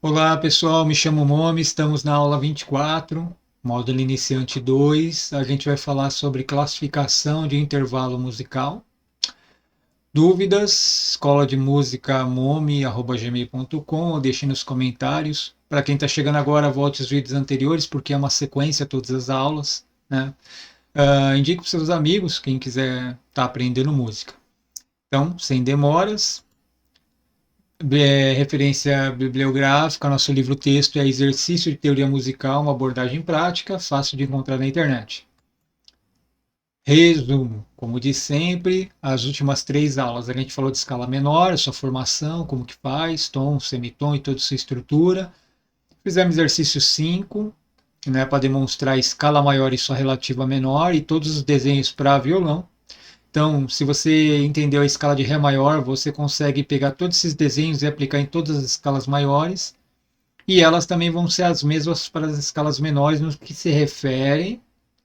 Olá pessoal, me chamo Momi, estamos na aula 24, módulo iniciante 2. A gente vai falar sobre classificação de intervalo musical. Dúvidas? Escola de música momi@gmail.com ou deixe nos comentários. Para quem está chegando agora, volte os vídeos anteriores porque é uma sequência todas as aulas, né? Indique para seus amigos, quem quiser estar aprendendo música. Então, sem demoras, referência bibliográfica, nosso livro-texto é Exercício de Teoria Musical, uma abordagem prática, fácil de encontrar na internet. Resumo, como de sempre, as últimas 3 aulas a gente falou de escala menor, sua formação, como que faz, tom, semitom e toda sua estrutura. Fizemos exercício 5, né, para demonstrar a escala maior e sua relativa menor e todos os desenhos para violão. Então, se você entendeu a escala de Ré maior, você consegue pegar todos esses desenhos e aplicar em todas as escalas maiores. E elas também vão ser as mesmas para as escalas menores no que se refere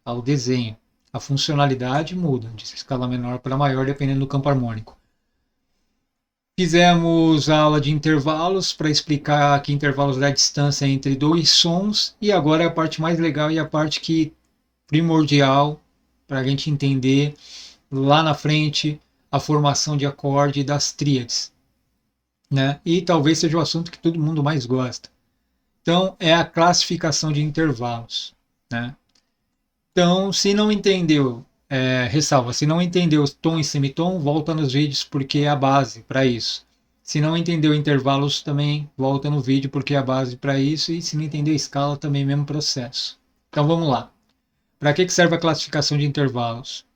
ao desenho. A funcionalidade muda de escala menor para maior, dependendo do campo harmônico. Fizemos a aula de intervalos para explicar que intervalos dá distância entre dois sons. E agora é a parte mais legal e a parte que primordial para a gente entender lá na frente a formação de acorde das tríades, né? E talvez seja o assunto que todo mundo mais gosta. Então, é a classificação de intervalos, né? Então, se não entendeu, ressalva, se não entendeu tom e semitom, volta nos vídeos porque é a base para isso. Se não entendeu intervalos, também volta no vídeo porque é a base para isso. E se não entendeu escala, também é o mesmo processo. Então, vamos lá. Para que serve a classificação de intervalos?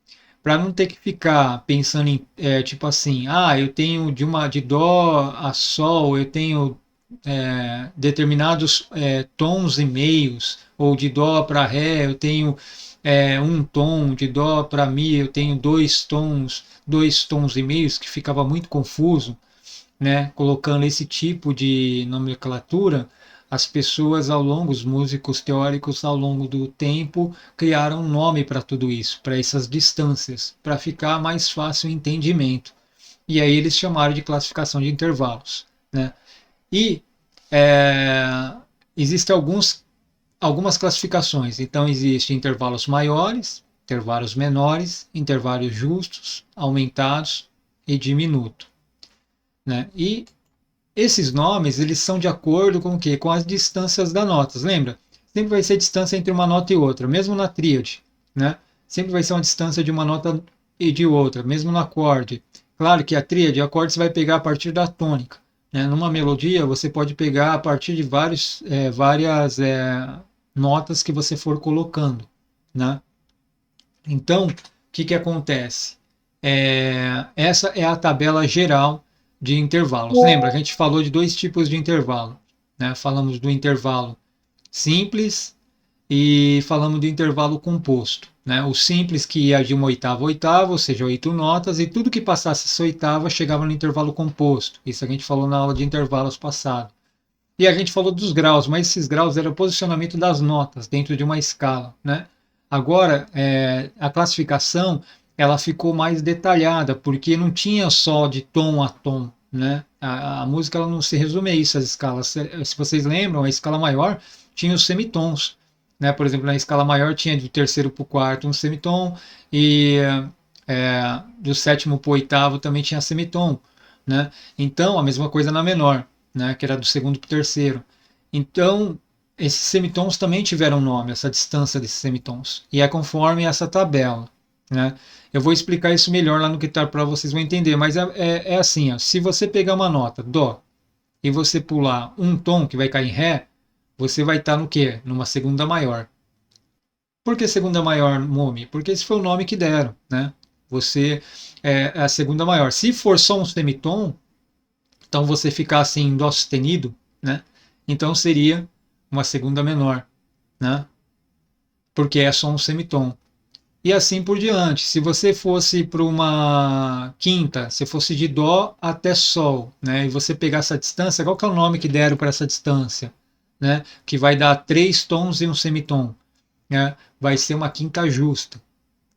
Para não ter que ficar pensando em tipo assim, eu tenho de dó a sol, eu tenho determinados tons e meios, ou de dó para ré eu tenho um tom, de dó para mi eu tenho dois tons e meios, que ficava muito confuso, né? Colocando esse tipo de nomenclatura, as pessoas ao longo, os músicos teóricos ao longo do tempo criaram um nome para tudo isso, para essas distâncias, para ficar mais fácil o entendimento. E aí eles chamaram de classificação de intervalos, né? E existem algumas classificações. Então existem intervalos maiores, intervalos menores, intervalos justos, aumentados e diminuto, né? E esses nomes, eles são de acordo com o quê? Com as distâncias das notas. Lembra? Sempre vai ser distância entre uma nota e outra, mesmo na tríade, né? Sempre vai ser uma distância de uma nota e de outra, mesmo no acorde. Claro que a tríade, o acorde você vai pegar a partir da tônica, né? Numa melodia, você pode pegar a partir de várias notas que você for colocando, né? Então, o que acontece? Essa é a tabela geral de intervalos. Lembra, a gente falou de 2 tipos de intervalo, né? Falamos do intervalo simples e falamos do intervalo composto, né? O simples, que ia de uma oitava a oitava, ou seja, 8 notas, e tudo que passasse essa oitava chegava no intervalo composto. Isso a gente falou na aula de intervalos passado. E a gente falou dos graus, mas esses graus eram o posicionamento das notas dentro de uma escala, né? Agora, a classificação ela ficou mais detalhada, porque não tinha só de tom a tom, né? A música ela não se resume a isso, as escalas. Se vocês lembram, a escala maior tinha os semitons, né? Por exemplo, na escala maior tinha do terceiro para o quarto um semitom, e do sétimo para o oitavo também tinha semitom, né? Então, a mesma coisa na menor, né? Que era do segundo para o terceiro. Então, esses semitons também tiveram nome, essa distância desses semitons. E é conforme essa tabela, né? Eu vou explicar isso melhor lá no guitar para vocês vão entender, mas é assim, ó, se você pegar uma nota dó e você pular um tom que vai cair em ré, você vai estar no quê? Numa segunda maior. Por que segunda maior, Momi? Porque esse foi o nome que deram, né? Você é a segunda maior. Se for só um semitom, então você ficar assim em dó sustenido, né? Então seria uma segunda menor, né? Porque é só um semitom. E assim por diante. Se você fosse para uma quinta, se fosse de dó até sol, né? E você pegar essa distância, qual que é o nome que deram para essa distância, né? Que vai dar 3 tons e um semitom, né? Vai ser uma quinta justa,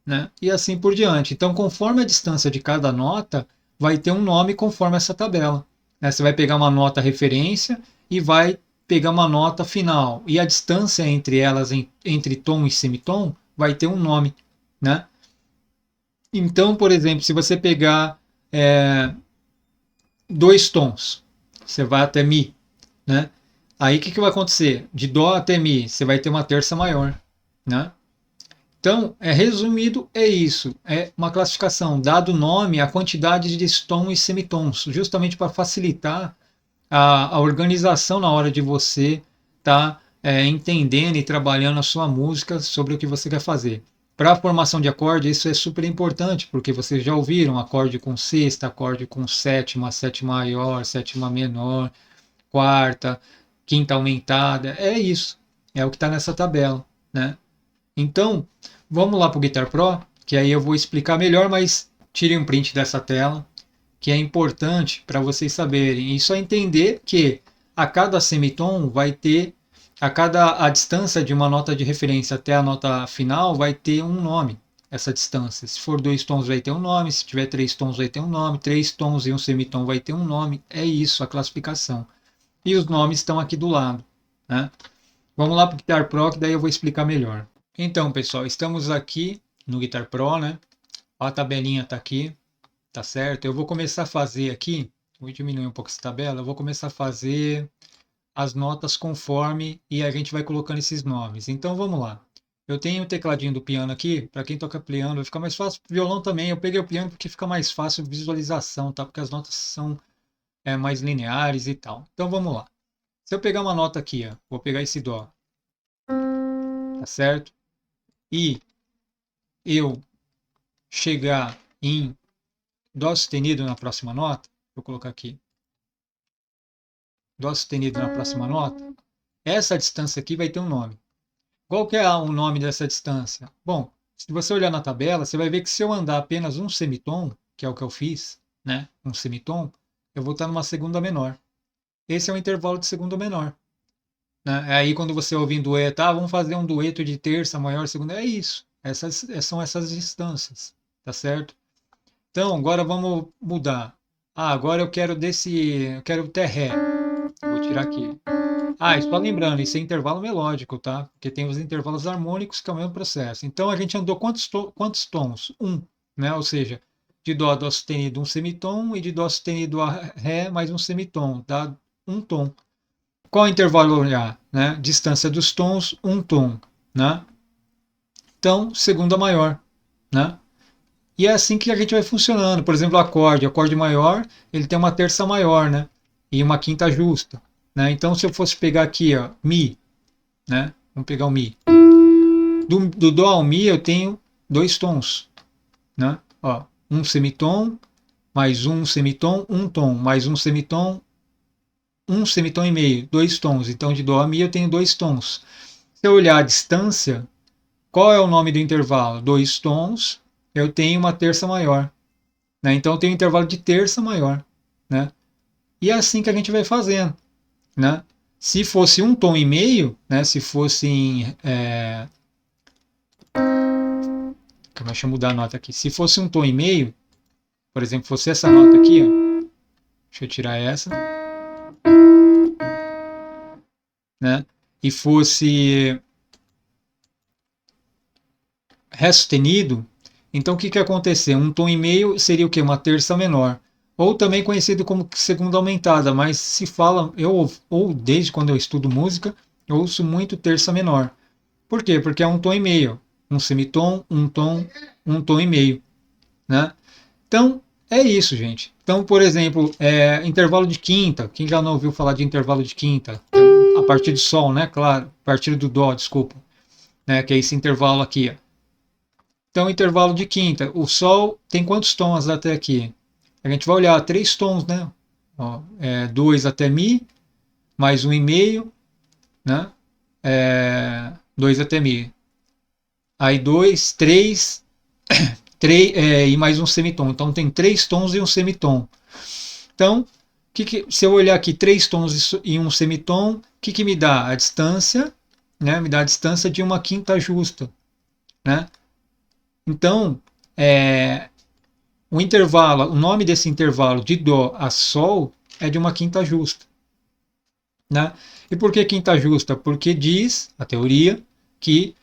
né? E assim por diante. Então, conforme a distância de cada nota, vai ter um nome conforme essa tabela, né? Você vai pegar uma nota referência e vai pegar uma nota final e a distância entre elas, entre tom e semitom, vai ter um nome, né? Então, por exemplo, se você pegar dois tons, você vai até Mi, né? Aí o que vai acontecer? De Dó até Mi, você vai ter uma terça maior, né? Então, resumido, é isso. É uma classificação, dado o nome, a quantidade de tons e semitons, justamente para facilitar a organização na hora de você estar entendendo e trabalhando a sua música sobre o que você quer fazer. Para a formação de acorde, isso é super importante, porque vocês já ouviram acorde com sexta, acorde com sétima, sétima maior, sétima menor, quarta, quinta aumentada. É isso. É o que está nessa tabela, né? Então, vamos lá para o Guitar Pro, que aí eu vou explicar melhor, mas tire um print dessa tela, que é importante para vocês saberem. E só entender que a cada semitom vai ter, a distância de uma nota de referência até a nota final vai ter um nome, essa distância. Se for 2 tons vai ter um nome, se tiver 3 tons vai ter um nome, 3 tons e um semitom vai ter um nome. É isso a classificação. E os nomes estão aqui do lado, né? Vamos lá para o Guitar Pro, que daí eu vou explicar melhor. Então, pessoal, estamos aqui no Guitar Pro, né? A tabelinha está aqui, tá certo? Eu vou começar a fazer aqui, vou diminuir um pouco essa tabela, eu vou começar a fazer as notas conforme e a gente vai colocando esses nomes. Então, vamos lá. Eu tenho o tecladinho do piano aqui, para quem toca piano, vai ficar mais fácil. Violão também, eu peguei o piano porque fica mais fácil visualização, tá? Porque as notas são mais lineares e tal. Então, vamos lá. Se eu pegar uma nota aqui, ó, vou pegar esse Dó, tá certo? E eu chegar em Dó sustenido na próxima nota, vou colocar aqui, Dó sustenido na próxima nota, essa distância aqui vai ter um nome. Qual que é o nome dessa distância? Bom, se você olhar na tabela, você vai ver que se eu andar apenas um semitom, que é o que eu fiz, né, um semitom, eu vou estar numa segunda menor. Esse é o intervalo de segunda menor. Né? Aí quando você ouve um dueto, vamos fazer um dueto de terça maior, segunda, é isso. São essas distâncias, tá certo? Então, agora vamos mudar. Agora eu quero ter Ré. Vou tirar aqui. E só lembrando, isso é intervalo melódico, tá? Porque tem os intervalos harmônicos, que é o mesmo processo. Então, a gente andou quantos tons? Um, né? Ou seja, de Dó, Dó sustenido, um semitom, e de Dó sustenido a Ré, mais um semitom, dá um tom. Qual o intervalo olhar? Né? Distância dos tons, um tom, né? Então, segunda maior, né? E é assim que a gente vai funcionando. Por exemplo, o acorde maior, ele tem uma terça maior, né? E uma quinta justa, né? Então, se eu fosse pegar aqui, ó, Mi, né? Vamos pegar o Mi. Do Dó ao Mi eu tenho dois tons, né? Ó, um semitom, mais um semitom, um tom, mais um semitom e meio, dois tons. Então, de Dó a Mi eu tenho dois tons. Se eu olhar a distância, qual é o nome do intervalo? Dois tons, eu tenho uma terça maior. Né? Então tem um intervalo de terça maior. Né? E é assim que a gente vai fazendo. Né? Se fosse um tom e meio, né? Se fosse em. Deixa eu mudar a nota aqui. Se fosse um tom e meio, por exemplo, fosse essa nota aqui, ó, deixa eu tirar essa. Né? E fosse Ré sustenido, então o que que ia acontecer? Um tom e meio seria o quê? Uma terça menor. Ou também conhecido como segunda aumentada, mas se fala, ou desde quando eu estudo música, eu ouço muito terça menor. Por quê? Porque é um tom e meio. Um semitom, um tom e meio. Né? Então, é isso, gente. Então, por exemplo, intervalo de quinta. Quem já não ouviu falar de intervalo de quinta? A partir do Sol, né? Claro. A partir do Dó, desculpa. Né? Que é esse intervalo aqui, ó. Então, intervalo de quinta. O Sol tem quantos tons até aqui? A gente vai olhar três tons, né? Ó, dois até Mi, mais um e meio, né? Dois até Mi. Aí dois, três e mais um semitom. Então tem três tons e um semitom. Então, se eu olhar aqui três tons e um semitom, o que me dá? A distância, né? Me dá a distância de uma quinta justa, né? Então, o nome desse intervalo de Dó a Sol é de uma quinta justa. né? E por que quinta justa? Porque diz a teoria que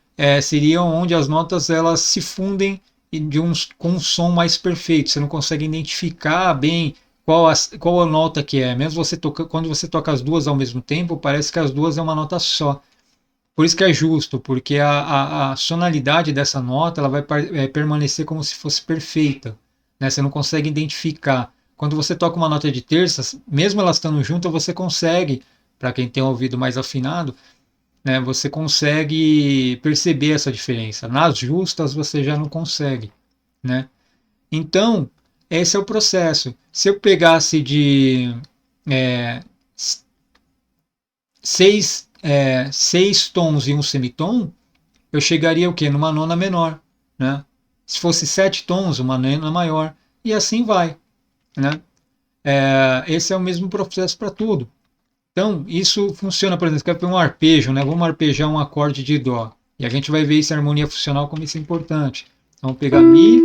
seria onde as notas elas se fundem com um som mais perfeito. Você não consegue identificar bem qual a nota que é. Mesmo quando você toca as duas ao mesmo tempo, parece que as duas é uma nota só. Por isso que é justo, porque a sonalidade dessa nota ela vai permanecer como se fosse perfeita, né? Você não consegue identificar. Quando você toca uma nota de terça, mesmo elas estando juntas, você consegue, para quem tem um ouvido mais afinado, né, você consegue perceber essa diferença. Nas justas você já não consegue, né? Então, esse é o processo. Se eu pegasse de é, seis tons e um semitom, eu chegaria o quê? Numa nona menor, né? Se fosse 7 tons, uma nona maior, e assim vai, né? Esse é o mesmo processo para tudo. Então, isso funciona, por exemplo, você quer ter um arpejo, né? Vamos arpejar um acorde de Dó. E a gente vai ver essa harmonia funcional como isso é importante. Então, vamos pegar Mi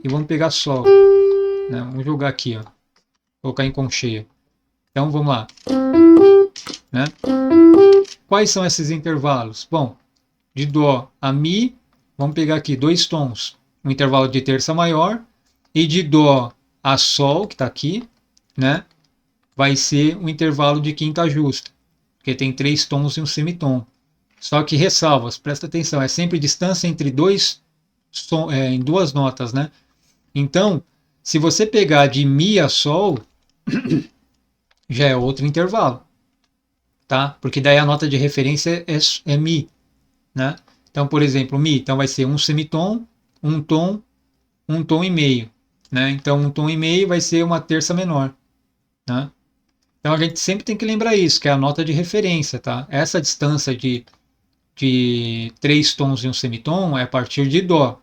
e vamos pegar Sol. Né? Vamos jogar aqui, ó. Colocar em concheia. Então, vamos lá. Né? Quais são esses intervalos? Bom, de Dó a Mi, vamos pegar aqui 2 tons. Um intervalo de terça maior. E de Dó a Sol, que está aqui, né? Vai ser um intervalo de quinta justa, porque tem 3 tons e um semitom. Só que ressalvas, presta atenção, é sempre distância entre em duas notas, né? Então, se você pegar de Mi a Sol, já é outro intervalo, tá? Porque daí a nota de referência é Mi, né? Então, por exemplo, Mi, então vai ser um semitom, um tom e meio, né? Então, um tom e meio vai ser uma terça menor, né? Então a gente sempre tem que lembrar isso, que é a nota de referência, tá? Essa distância de 3 tons e um semitom é a partir de Dó,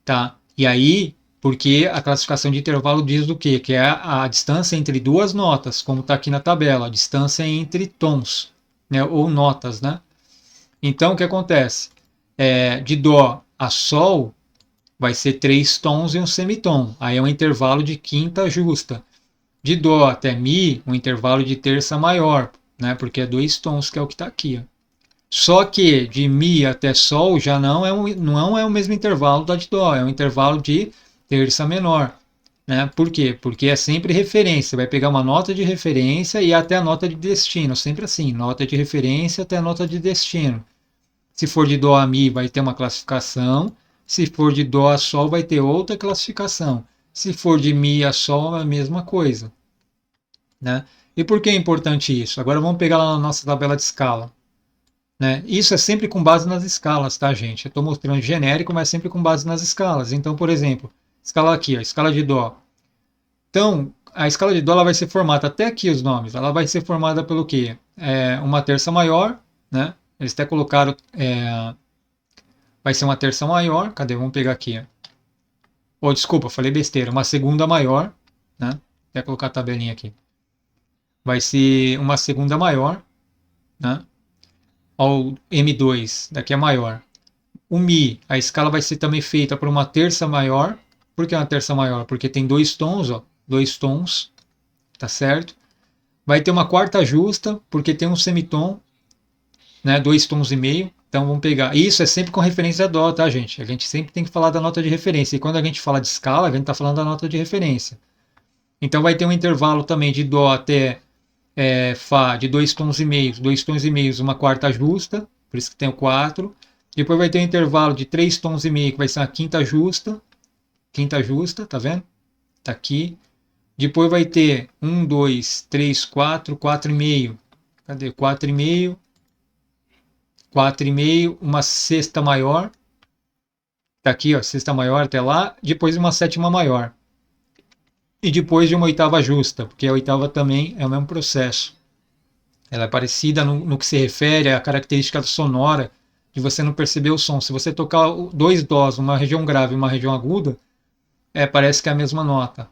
tá? E aí, porque a classificação de intervalo diz do quê? Que é a distância entre duas notas, como está aqui na tabela, a distância entre tons, né? Ou notas, né? Então, o que acontece? De Dó a Sol vai ser 3 tons e um semitom. Aí é um intervalo de quinta justa. De Dó até Mi, um intervalo de terça maior, né? Porque é 2 tons, que é o que está aqui. Ó. Só que de Mi até Sol já não é o mesmo intervalo da de Dó, é um intervalo de terça menor. Né? Por quê? Porque é sempre referência. Você vai pegar uma nota de referência e até a nota de destino. Sempre assim, nota de referência até a nota de destino. Se for de Dó a Mi, vai ter uma classificação. Se for de Dó a Sol, vai ter outra classificação. Se for de Mi a Sol, é a mesma coisa. Né? E por que é importante isso? Agora vamos pegar lá na nossa tabela de escala. Né? Isso é sempre com base nas escalas, tá, gente? Eu estou mostrando genérico, mas sempre com base nas escalas. Então, por exemplo, escala aqui, a escala de Dó. Então, a escala de Dó ela vai ser formada, até aqui os nomes, ela vai ser formada pelo quê? Uma terça maior, né? Eles até colocaram, vai ser uma terça maior, cadê? Vamos pegar aqui. Oh, desculpa, falei besteira, uma segunda maior, né? Até colocar a tabelinha aqui. Vai ser uma segunda maior, né? Ao M2, daqui é maior. O Mi, a escala vai ser também feita por uma terça maior. Por que uma terça maior? Porque tem 2 tons, ó, 2 tons, tá certo? Vai ter uma quarta justa, porque tem um semitom, né, 2 tons e meio. Então vamos pegar. Isso é sempre com referência a Dó, tá, gente? A gente sempre tem que falar da nota de referência. E quando a gente fala de escala, a gente está falando da nota de referência. Então vai ter um intervalo também de Dó até Fá de 2 tons e meio, 2 tons e meio, uma quarta justa, por isso que tem o 4. Depois vai ter um intervalo de 3 tons e meio, que vai ser uma quinta justa, tá vendo? Tá aqui. Depois vai ter 1, 2, 3, 4, 4,5. Cadê? 4,5, 4,5, uma sexta maior. Tá aqui, ó, sexta maior até lá. Depois uma sétima maior. E depois de uma oitava justa, porque a oitava também é o mesmo processo. Ela é parecida no que se refere à característica sonora de você não perceber o som. Se você tocar 2 dós, uma região grave e uma região aguda, parece que é a mesma nota.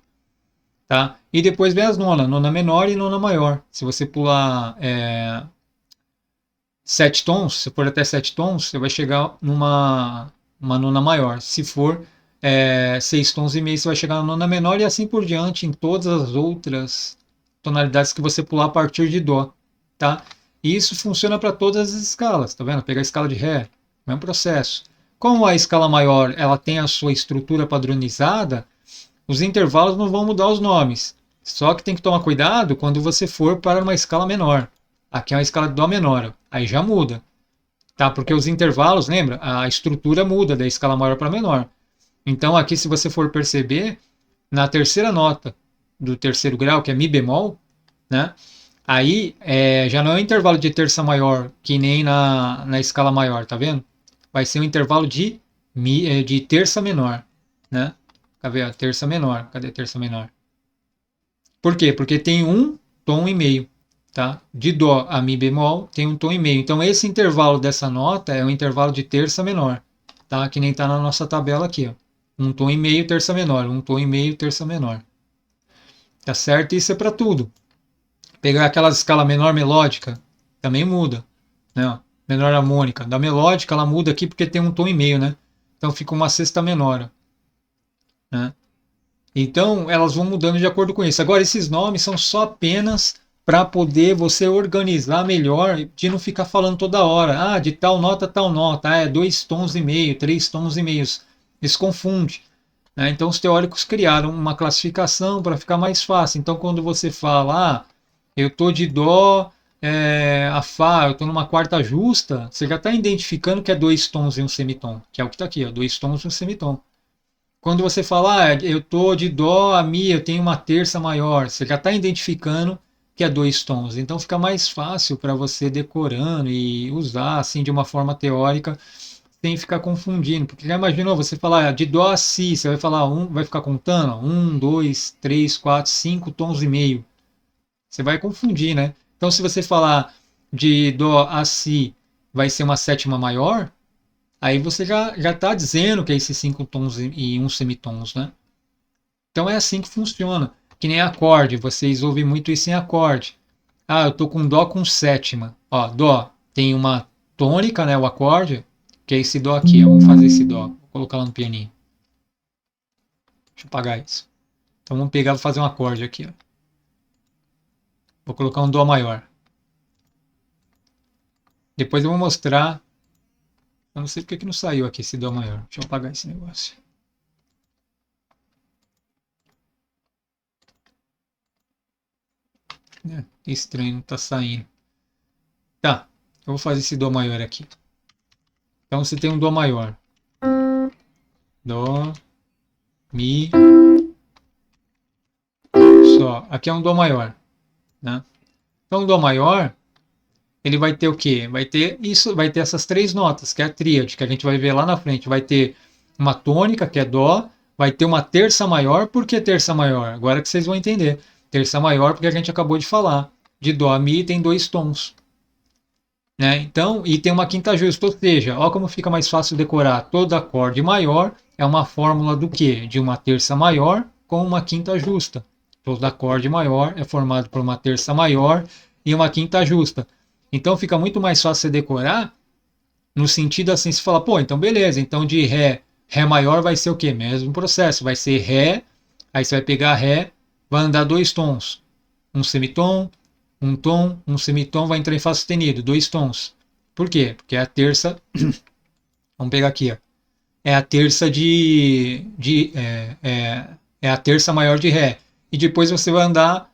Tá? E depois vem as nonas, nona menor e nona maior. Se você pular 7 tons, se for até 7 tons, você vai chegar numa nona maior. Se for 6 tons e meio, você vai chegar na nona menor e assim por diante em todas as outras tonalidades que você pular a partir de Dó. tá? E isso funciona para todas as escalas, tá vendo? Pegar a escala de Ré, mesmo processo. Como a escala maior ela tem a sua estrutura padronizada, os intervalos não vão mudar os nomes. Só que tem que tomar cuidado quando você for para uma escala menor. Aqui é uma escala de Dó menor, aí já muda, tá? Porque os intervalos, lembra? A estrutura muda da escala maior para menor. Então aqui, se você for perceber, na terceira nota do terceiro grau, que é Mi bemol, né? Aí já não é um intervalo de terça maior, que nem na escala maior, tá vendo? Vai ser um intervalo de terça menor, né? Cadê a terça menor? Cadê a terça menor? Por quê? Porque tem um tom e meio, tá? De Dó a Mi bemol tem um tom e meio. Então esse intervalo dessa nota é um intervalo de terça menor, tá? Que nem tá na nossa tabela aqui, ó. Um tom e meio, terça menor. Um tom e meio, terça menor. Tá certo? Isso é para tudo. Pegar aquela escala menor melódica, também muda, né? Menor harmônica. Da melódica, ela muda aqui porque tem um tom e meio, né? Então fica uma sexta menor, né? Então, elas vão mudando de acordo com isso. Agora, esses nomes são só apenas para poder você organizar melhor, de não ficar falando toda hora. Ah, de tal nota, é 2,5 tons, 3,5 tons. Isso confunde, né? Então, os teóricos criaram uma classificação para ficar mais fácil. Então, quando você fala, eu estou de Dó a Fá, eu estou numa quarta justa, você já está identificando que é 2 tons e um semitom, que é o que está aqui, ó, 2 tons e um semitom. Quando você fala, eu estou de Dó a Mi, eu tenho uma terça maior, você já está identificando que é 2 tons. Então fica mais fácil para você decorando e usar assim de uma forma teórica, sem ficar confundindo. Porque já imaginou você falar de Dó a Si, você vai falar vai ficar contando 1, 2, 3, 4, 5 tons e meio. Você vai confundir, né? Então se você falar de Dó a Si vai ser uma sétima maior, aí você já está dizendo que é esses 5 tons e um semitons, né? Então é assim que funciona. Que nem acorde, vocês ouvem muito isso em acorde. Ah, eu tô com Dó com sétima. Ó, Dó tem uma tônica, né? O acorde, que é esse Dó aqui. Ó. Vamos fazer esse Dó. Vou colocar lá no pianinho. Deixa eu apagar isso. Então vamos pegar e fazer um acorde aqui. Ó. Vou colocar um Dó maior. Depois eu vou mostrar. Eu não sei porque que não saiu aqui esse Dó maior. Deixa eu apagar esse negócio. Estranho, não tá saindo. Tá, eu vou fazer esse Dó maior aqui. Então você tem um Dó maior. Dó, Mi. Só. Aqui é um Dó maior. Né? Então o Dó maior, ele vai ter o quê? Vai ter isso, vai ter essas três notas, que é a tríade, que a gente vai ver lá na frente. Vai ter uma tônica, que é Dó, vai ter uma terça maior. Por que terça maior? Agora que vocês vão entender. Terça maior porque a gente acabou de falar. De Dó a Mi tem 2 tons. Né? Então, e tem uma quinta justa, ou seja, olha como fica mais fácil decorar. Todo acorde maior é uma fórmula do quê? De uma terça maior com uma quinta justa. Todo acorde maior é formado por uma terça maior e uma quinta justa. Então fica muito mais fácil você decorar no sentido assim, se fala, pô, então beleza, então de Ré maior vai ser o quê? Mesmo processo, vai ser Ré, aí você vai pegar Ré, vai andar 2 tons, um semitom, um tom, um semitom, vai entrar em Fá sustenido, 2 tons. Por quê? Porque é a terça, vamos pegar aqui, ó, é a terça é a terça maior de Ré. E depois você vai andar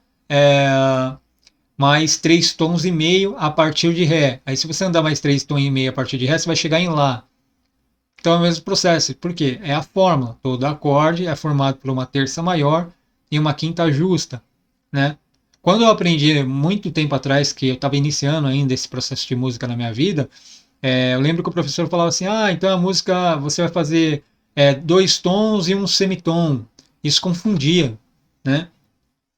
mais 3 tons e meio a partir de Ré. Aí se você andar mais 3 tons e meio a partir de Ré, você vai chegar em Lá. Então é o mesmo processo. Por quê? É a fórmula. Todo acorde é formado por uma terça maior e uma quinta justa, né? Quando eu aprendi muito tempo atrás, que eu estava iniciando ainda esse processo de música na minha vida, eu lembro que o professor falava assim, então a música você vai fazer 2 tons e um semitom. Isso confundia, né?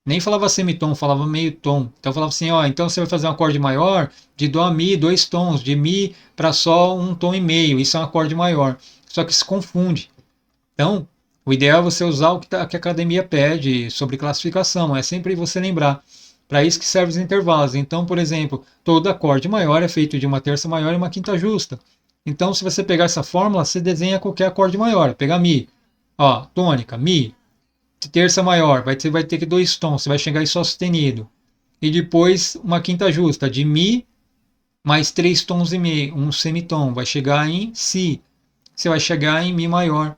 Nem falava semitom, falava meio tom. Então falava assim, então você vai fazer um acorde maior de Dó a Mi, 2 tons, de Mi para Sol, 1 tom e meio. Isso é um acorde maior. Só que se confunde. Então, o ideal é você usar o que a academia pede sobre classificação. É sempre você lembrar. Para isso que servem os intervalos. Então, por exemplo, todo acorde maior é feito de uma terça maior e uma quinta justa. Então, se você pegar essa fórmula, você desenha qualquer acorde maior. Pegar Mi, tônica, Mi, terça maior, vai ter que 2 tons, você vai chegar em Sol sustenido. e depois uma quinta justa de Mi mais 3 tons e meio, um semitom, vai chegar em Si, você vai chegar em Mi maior.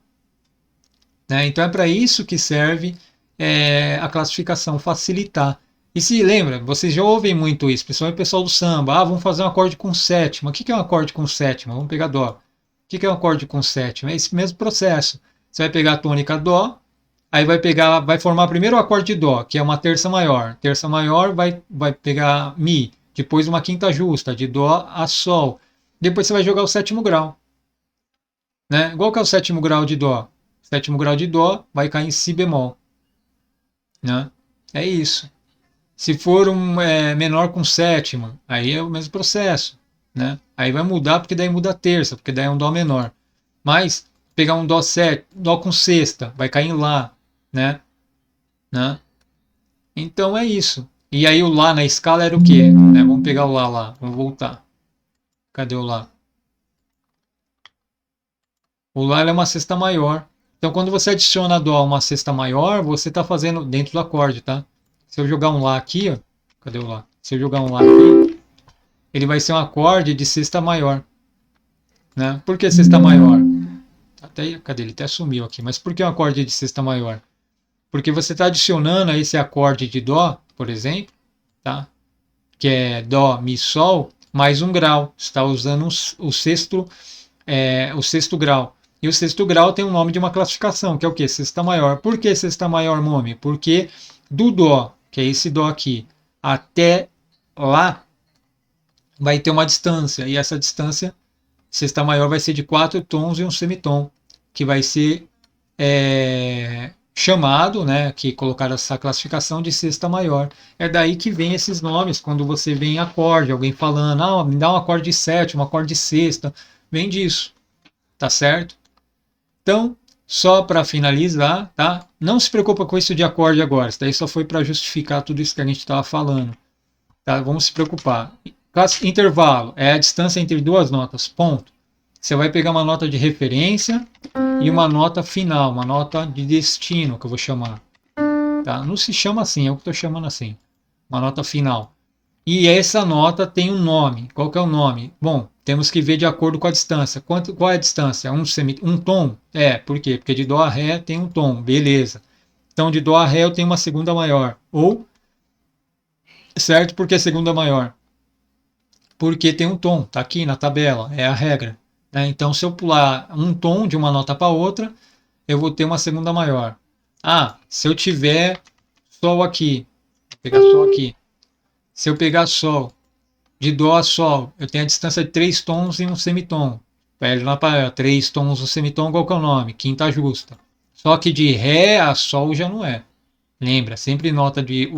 Né? Então é para isso que serve a classificação, facilitar. E se lembra, vocês já ouvem muito isso, principalmente o pessoal do samba. Ah, vamos fazer um acorde com sétima. O que é um acorde com sétima? Vamos pegar Dó. O que é um acorde com sétima? É esse mesmo processo. Você vai pegar a tônica Dó, aí vai formar primeiro o acorde de Dó, que é uma terça maior. Terça maior vai pegar Mi, depois uma quinta justa, de Dó a Sol. Depois você vai jogar o sétimo grau. Né? Qual que é o sétimo grau de Dó? O sétimo grau de Dó vai cair em Si bemol. Né? É isso. Se for menor com sétima, aí é o mesmo processo. Né? Aí vai mudar, porque daí muda a terça, porque daí é um Dó menor. Mas pegar um Dó com sexta, vai cair em Lá. Né? Então é isso. E aí o Lá na escala era o quê? Né? Vamos pegar o Lá. Vamos voltar. Cadê o Lá? O Lá é uma sexta maior. Então quando você adiciona Dó a uma sexta maior, você está fazendo dentro do acorde, tá? Se eu jogar um Lá aqui, ó, cadê o Lá? Se eu jogar um Lá aqui, ele vai ser um acorde de sexta maior. Né? Por que sexta maior? Cadê? Ele até sumiu aqui. Mas por que um acorde de sexta maior? Porque você está adicionando a esse acorde de Dó, por exemplo, tá? Que é Dó, Mi, Sol, mais um grau. Você está usando o sexto grau. E o sexto grau tem o nome de uma classificação, que é o quê? Sexta maior. Por que sexta maior, nome? Porque do Dó, que é esse Dó aqui, até Lá, vai ter uma distância. E essa distância, sexta maior, vai ser de 4 tons e um semitom, que vai ser chamado, né, que colocaram essa classificação de sexta maior. É daí que vem esses nomes, quando você vê em acorde, alguém falando, ah, me dá um acorde de sétima, um acorde de sexta, vem disso, tá certo? Então, só para finalizar, tá? Não se preocupa com isso de acorde agora, isso daí só foi para justificar tudo isso que a gente estava falando, tá? Vamos se preocupar. Intervalo é a distância entre duas notas, ponto. Você vai pegar uma nota de referência e uma nota final, uma nota de destino, que eu vou chamar. Tá? Não se chama assim, eu que estou chamando assim. Uma nota final. E essa nota tem um nome. Qual que é o nome? Bom, temos que ver de acordo com a distância. Qual é a distância? Um tom? Por quê? Porque de Dó a Ré tem um tom, beleza. Então de Dó a Ré eu tenho uma segunda maior. Ou, certo? Por que segunda maior? Porque tem um tom, tá aqui na tabela, é a regra. Né? Então se eu pular um tom de uma nota para outra, eu vou ter uma segunda maior. Ah, se eu tiver Sol aqui, vou pegar Sol aqui. Se eu pegar Sol, de Dó a Sol, eu tenho a distância de 3 tons e um semitom. Pede lá para 3 tons e um semitom, qual que é o nome? Quinta justa. Só que de Ré a Sol já não é. Lembra, sempre nota de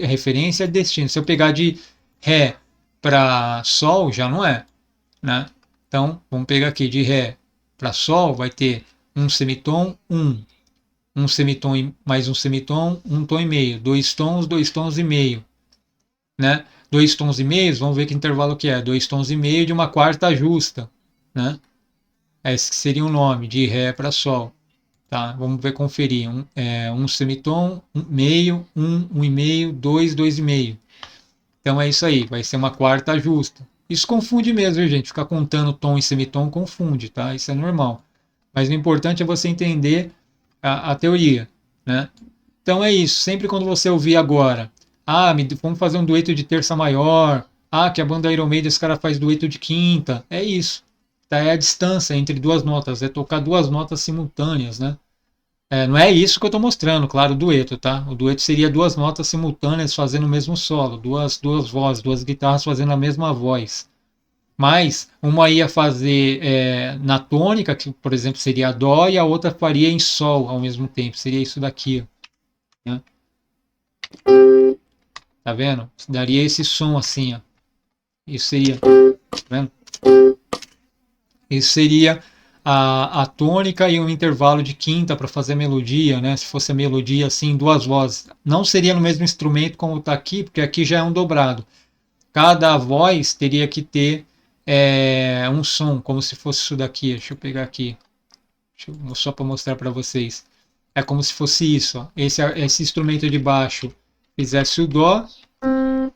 referência e destino. Se eu pegar de Ré para Sol, já não é. Né? Então, vamos pegar aqui de Ré para Sol, vai ter um semitom, um semitom mais um semitom, um tom e meio, dois tons e meio, né? Dois tons e meio, vamos ver que intervalo que é, dois tons e meio de uma quarta justa, né? Esse seria o nome, de Ré para Sol, tá? Vamos ver, conferir, um semitom, um e meio, dois e meio. Então é isso aí, vai ser uma quarta justa. Isso confunde mesmo, gente, ficar contando tom e semitom confunde, tá? Isso é normal. Mas o importante é você entender a teoria, né? Então é isso, sempre quando você ouvir agora, vamos fazer um dueto de terça maior, que a banda Iron Maiden, esse cara faz dueto de quinta, é isso, tá? É a distância entre duas notas, é tocar duas notas simultâneas, né? Não é isso que eu estou mostrando, claro, o dueto, tá? O dueto seria duas notas simultâneas fazendo o mesmo solo, duas vozes, duas guitarras fazendo a mesma voz. Mas uma ia fazer na tônica, que por exemplo seria a Dó, e a outra faria em Sol ao mesmo tempo. Seria isso daqui. Né? Tá vendo? Daria esse som assim. Ó. Isso seria. Tá vendo? Isso seria a tônica e um intervalo de quinta para fazer melodia, né? Se fosse a melodia assim, duas vozes. Não seria no mesmo instrumento como está aqui, porque aqui já é um dobrado. Cada voz teria que ter um som, como se fosse isso daqui. Deixa eu pegar aqui, só para mostrar para vocês. É como se fosse isso. Ó. Esse instrumento de baixo fizesse o Dó,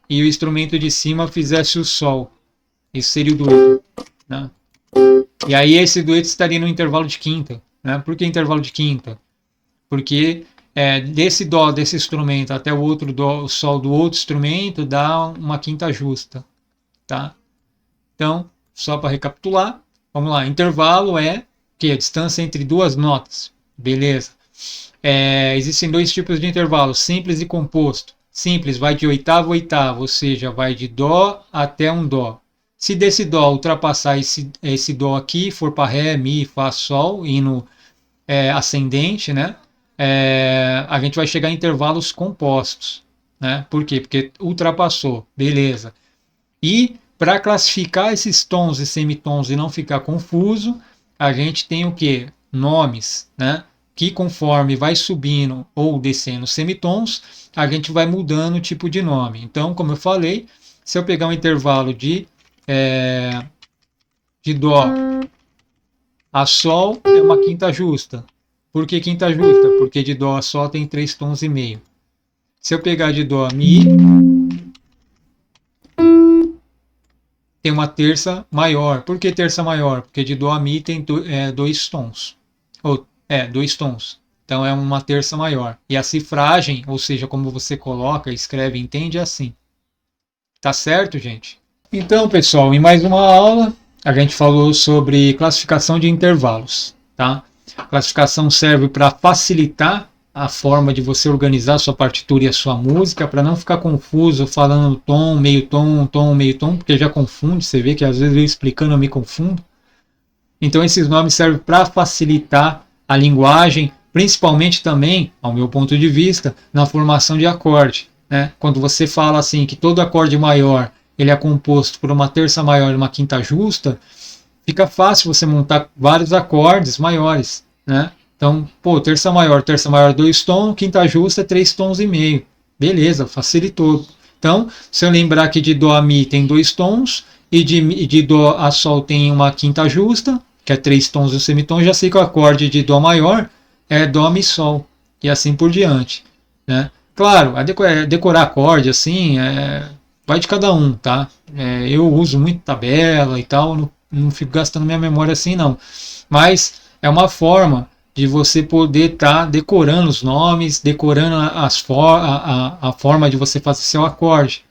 e o instrumento de cima fizesse o Sol. Isso seria o dueto, né? E aí esse dueto estaria no intervalo de quinta, né? Por que intervalo de quinta? Porque desse Dó desse instrumento até o outro Dó, o Sol do outro instrumento dá uma quinta justa, tá? Então, só para recapitular, vamos lá, intervalo é que a distância entre duas notas, beleza? Existem dois tipos de intervalo, simples e composto. Simples vai de oitava a oitava, ou seja, vai de Dó até um Dó. Se desse Dó ultrapassar esse Dó aqui, for para Ré, Mi, Fá, Sol, hino ascendente, né? A gente vai chegar em intervalos compostos, né? Por quê? Porque ultrapassou, beleza. E para classificar esses tons e semitons e não ficar confuso, a gente tem o que? Nomes, né? Que conforme vai subindo ou descendo semitons, a gente vai mudando o tipo de nome. Então, como eu falei, se eu pegar um intervalo de Dó a Sol, é uma quinta justa. Por que quinta justa? Porque de Dó a Sol tem 3 tons e meio. Se eu pegar de Dó a Mi, tem uma terça maior. Por que terça maior? Porque de Dó a Mi tem 2 tons. Ou, 2 tons. Então é uma terça maior. E a cifragem, ou seja, como você coloca, escreve, entende, é assim. Tá certo, gente? Então, pessoal, em mais uma aula, a gente falou sobre classificação de intervalos, tá? A classificação serve para facilitar a forma de você organizar a sua partitura e a sua música, para não ficar confuso falando tom, meio tom, meio tom, porque já confunde, você vê que às vezes eu explicando eu me confundo. Então esses nomes servem para facilitar a linguagem, principalmente também, ao meu ponto de vista, na formação de acorde, né? Quando você fala assim que todo acorde maior ele é composto por uma terça maior e uma quinta justa, fica fácil você montar vários acordes maiores, né? Então, terça maior 2 tons, quinta justa 3 tons e meio. Beleza, facilitou. Então, se eu lembrar que de Dó a Mi tem 2 tons e de Dó a Sol tem uma quinta justa, que é 3 tons e um semitom, já sei que o acorde de Dó maior é Dó, Mi, Sol, e assim por diante, né? Claro, decorar acorde assim vai de cada um, tá? Eu uso muito tabela e tal, não fico gastando minha memória assim, não. Mas é uma forma de você poder estar decorando os nomes, decorando a forma de você fazer seu acorde,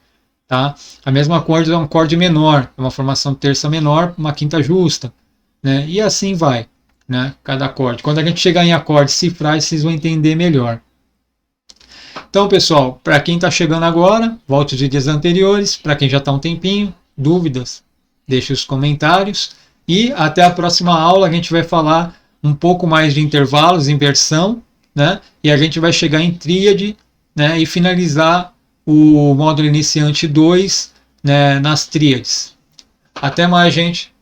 tá? A mesma acorde é um acorde menor, é uma formação terça menor, uma quinta justa, né? E assim vai, né? Cada acorde. Quando a gente chegar em acordes cifrais, vocês vão entender melhor. Então, pessoal, para quem está chegando agora, volte os vídeos anteriores. Para quem já está há um tempinho, dúvidas, deixe os comentários. E até a próxima aula a gente vai falar um pouco mais de intervalos, inversão, né? E a gente vai chegar em tríade, né? E finalizar o módulo iniciante 2, né? Nas tríades. Até mais, gente!